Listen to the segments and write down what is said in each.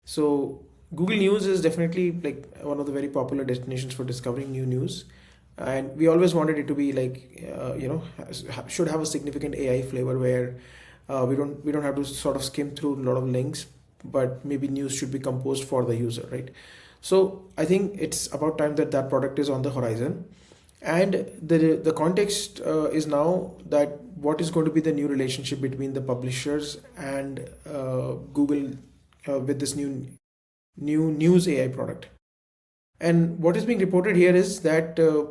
So Google News is definitely like one of the very popular destinations for discovering new news, and we always wanted it to be like should have a significant AI flavor where we don't have to sort of skim through a lot of links, but maybe news should be composed for the user, right? So I think it's about time that that product is on the horizon, and the context is now that what is going to be the new relationship between the publishers and Google with this new news AI product. And what is being reported here is that uh,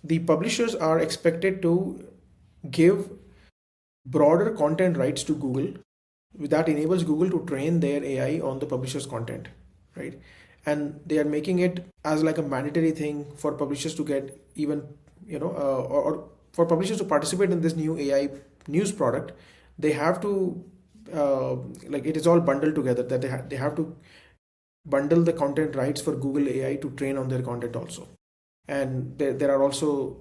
the publishers are expected to give broader content rights to Google that enables Google to train their AI on the publisher's content, right? And they are making it as like a mandatory thing for publishers to get even, or for publishers to participate in this new AI news product. They have to, like it is all bundled together that they have to bundle the content rights for Google AI to train on their content also. And there are also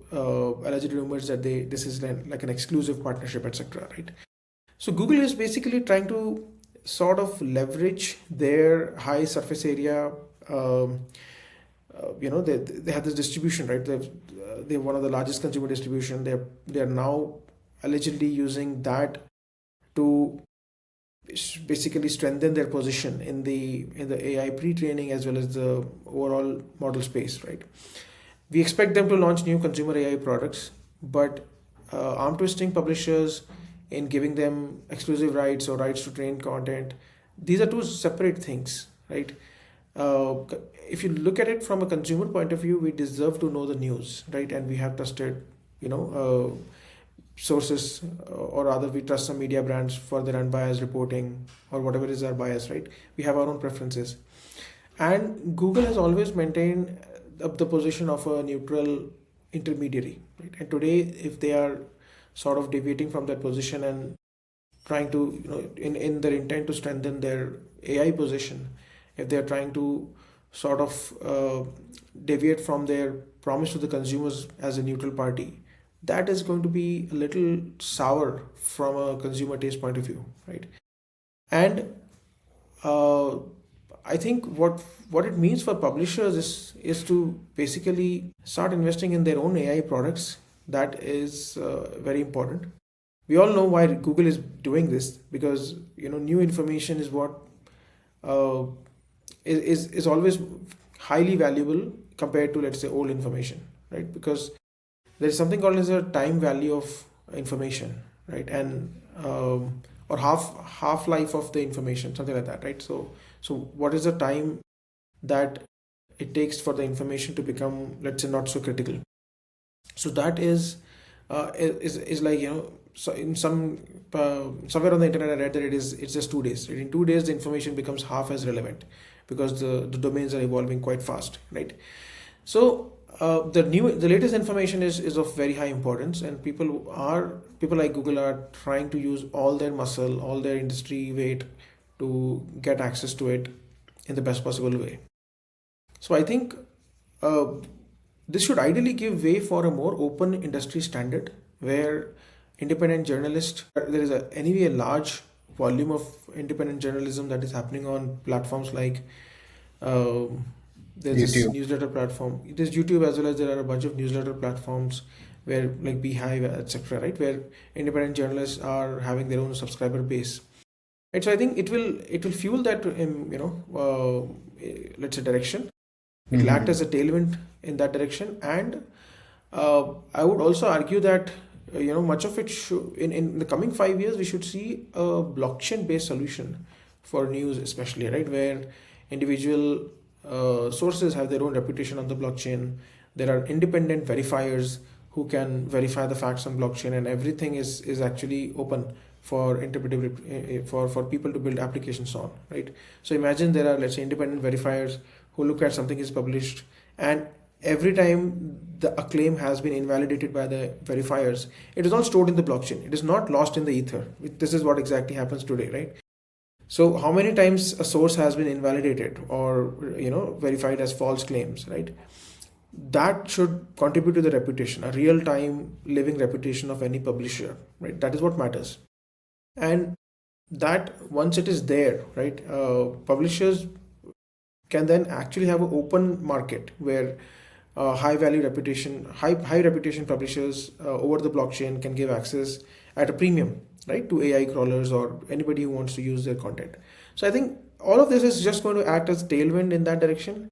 alleged rumors that this is like an exclusive partnership, etc. Right? So Google is basically trying to sort of leverage their high surface area. Um, they have this distribution, right? They're one of the largest consumer distribution. They are now allegedly using that to basically strengthen their position in the AI pre-training as well as the overall model space, right? We expect them to launch new consumer AI products, but arm twisting publishers in giving them exclusive rights or rights to train content, these are two separate things, right? Uh, if you look at it from a consumer point of view, we deserve to know the news, right? And we have trusted, sources, or rather, we trust some media brands for their unbiased reporting or whatever is our bias, right? We have our own preferences. And Google has always maintained the position of a neutral intermediary, right? And today, if they are sort of deviating from that position and trying to, in their intent to strengthen their AI position, if they are trying to sort of deviate from their promise to the consumers as a neutral party, that is going to be a little sour from a consumer taste point of view, right? And uh, I think what it means for publishers is to basically start investing in their own AI products. That is very important. We all know why Google is doing this, because new information is what uh, is always highly valuable compared to, let's say, old information, right? Because there is something called as a time value of information, right? And or half life of the information, something like that, right? So what is the time that it takes for the information to become, let's say, not so critical? So that is like, so in somewhere on the internet I read that it's just 2 days, right? In 2 days the information becomes half as relevant, because the domains are evolving quite fast, right? So the latest information is of very high importance, and people like Google are trying to use all their muscle, all their industry weight to get access to it in the best possible way. So I think uh, this should ideally give way for a more open industry standard where independent journalists, there is anyway a large volume of independent journalism that is happening on platforms like um, there's this YouTube. newsletter platform. There's YouTube as well as there are a bunch of newsletter platforms where like Beehive, etc., right? Where independent journalists are having their own subscriber base. Right. So I think it will fuel that let's say direction. It will act Mhm. as a tailwind in that direction, and I would also argue that much of it should in the coming 5 years we should see a blockchain based solution for news, especially, right, where individual sources have their own reputation on the blockchain. There are independent verifiers who can verify the facts on blockchain, and everything is actually open for interpretive for people to build applications on, right? So imagine there are, let's say, independent verifiers who look at something is published, and every time a claim has been invalidated by the verifiers, it is all stored in the blockchain. It is not lost in the ether. This is what exactly happens today, right? So how many times a source has been invalidated or verified as false claims, right? That should contribute to the reputation, a real time living reputation of any publisher, right? That is what matters. And that once it is there, right, publishers can then actually have an open market where high reputation publishers over the blockchain can give access at a premium, right, to AI crawlers or anybody who wants to use their content. So I think all of this is just going to act as tailwind in that direction.